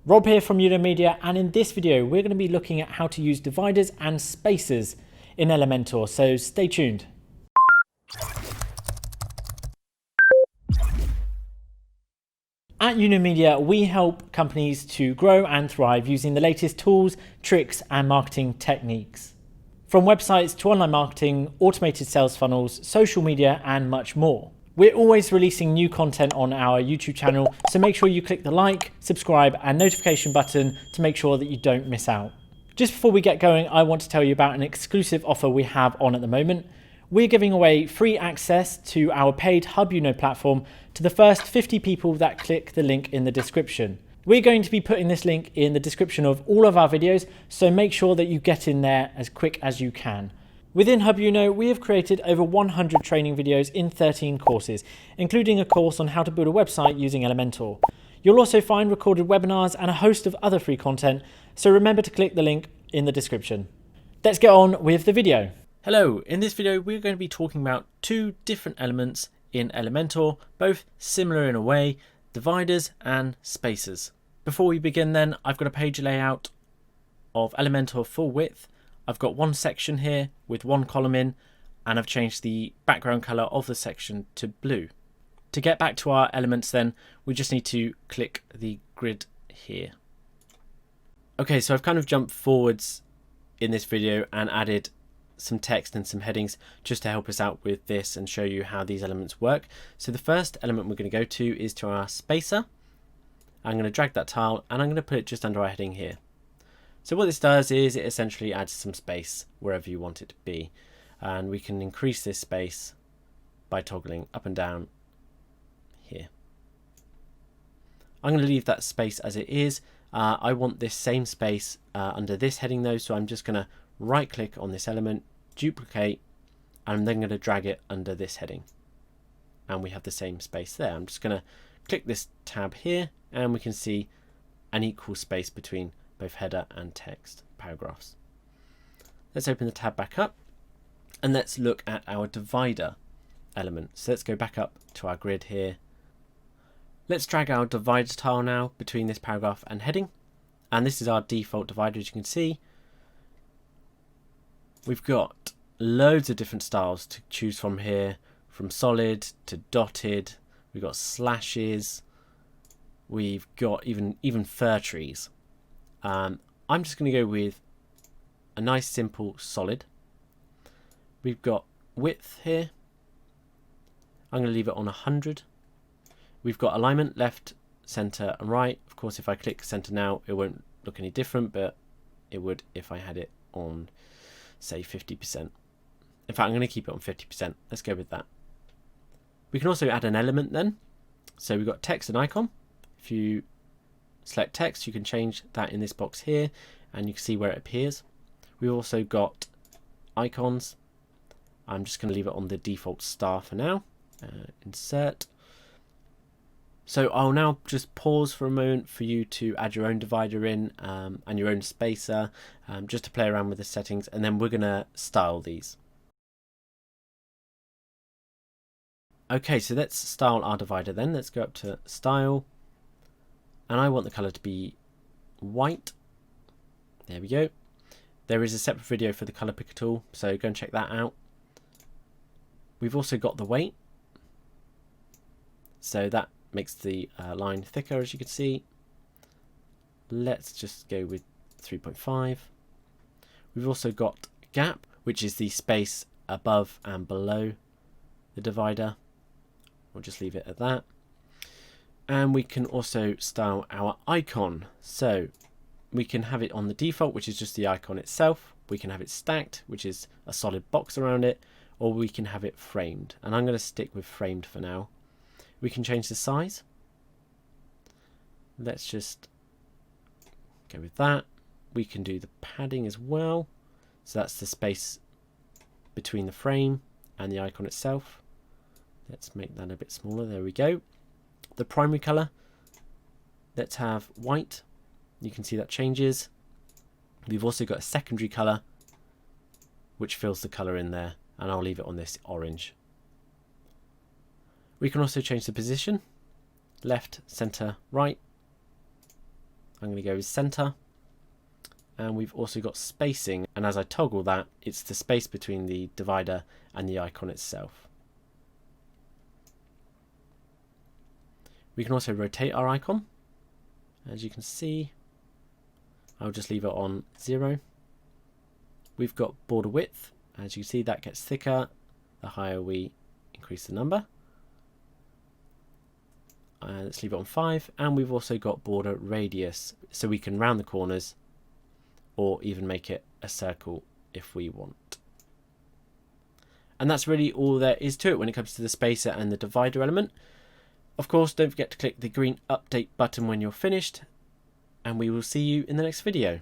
Rob here from Unimedia, and in this video we're going to be looking at how to use dividers and spacers in Elementor, so stay tuned. At Unimedia, we help companies to grow and thrive using the latest tools, tricks and marketing techniques. From websites to online marketing, automated sales funnels, social media and much more. We're always releasing new content on our YouTube channel, so make sure you click the like, subscribe and notification button to make sure that you don't miss out. Just before we get going, I want to tell you about an exclusive offer we have on at the moment. We're giving away free access to our paid Hubjuno platform to the first 50 people that click the link in the description. We're going to be putting this link in the description of all of our videos, so make sure that you get in there as quick as you can. Within Hubjuno, we have created over 100 training videos in 13 courses, including a course on how to build a website using Elementor. You'll also find recorded webinars and a host of other free content, so remember to click the link in the description. Let's get on with the video. Hello, in this video we're going to be talking about two different elements in Elementor, both similar in a way, dividers and spacers. Before we begin then, I've got a page layout of Elementor full width. I've got one section here with one column in, and I've changed the background color of the section to blue. To get back to our elements then, we just need to click the grid here. Okay, so I've kind of jumped forwards in this video and added some text and some headings just to help us out with this and show you how these elements work. So the first element we're going to go to is to our spacer. I'm going to drag that tile and I'm going to put it just under our heading here. So what this does is it essentially adds some space wherever you want it to be, and we can increase this space by toggling up and down here. I'm going to leave that space as it is. I want this same space under this heading though, so I'm just going to right click on this element, duplicate, and I'm then going to drag it under this heading, and we have the same space there. I'm just going to click this tab here and we can see an equal space between both header and text paragraphs. Let's open the tab back up and let's look at our divider element. So let's go back up to our grid here. Let's drag our divider tile now between this paragraph and heading, and this is our default divider. As you can see, we've got loads of different styles to choose from here, from solid to dotted. We've got slashes, we've got even fir trees. I'm just going to go with a nice simple solid. We've got width here. I'm going to leave it on 100. We've got alignment left, center and right. Of course, if I click center now, it won't look any different, but it would if I had it on, say, 50%. In fact, I'm going to keep it on 50%. Let's go with that. We can also add an element then. So we've got text and icon. If you select text, you can change that in this box here and you can see where it appears. We've also got icons. I'm just going to leave it on the default star for now. Insert. So I'll now just pause for a moment for you to add your own divider in and your own spacer, just to play around with the settings, and then we're going to style these. Okay, so let's style our divider then. Let's go up to style. And I want the color to be white. There we go. There is a separate video for the color picker tool, so go and check that out. We've also got the weight, so that makes the line thicker, as you can see. Let's just go with 3.5. We've also got gap, which is the space above and below the divider. We'll just leave it at that. And we can also style our icon. So we can have it on the default, which is just the icon itself. We can have it stacked, which is a solid box around it, or we can have it framed. And I'm going to stick with framed for now. We can change the size. Let's just go with that. We can do the padding as well. So that's the space between the frame and the icon itself. Let's make that a bit smaller. There we go. The primary color, let's have white. You can see that changes. We've also got a secondary color which fills the color in there, and I'll leave it on this orange. We can also change the position, left, center, right. I'm going to go with center. And we've also got spacing, and as I toggle that, it's the space between the divider and the icon itself. We can also rotate our icon. As you can see, I'll just leave it on 0. We've got border width. As you can see, that gets thicker the higher we increase the number. Let's leave it on 5. And we've also got border radius, so we can round the corners or even make it a circle if we want. And that's really all there is to it when it comes to the spacer and the divider element. Of course, don't forget to click the green update button when you're finished, and we will see you in the next video.